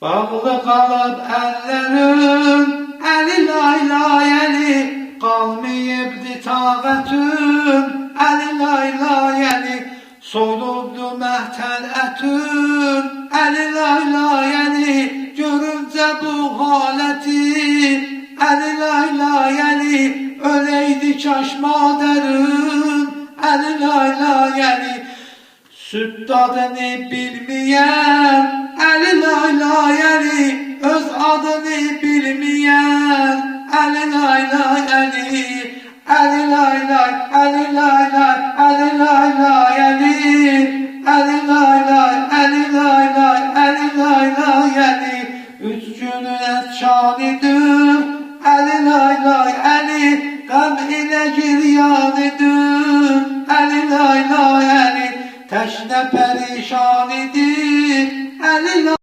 Bağlı qalıb əllərin, əli lay lay əli, qalmayıbdı taqətin, əli lay lay əli, solubdu məhtəl ətin, əli lay lay əli, görüncə bu haləti, əli lay lay əli, öləydi kaş madərin, əli lay lay əli, süd dadını bilməyən,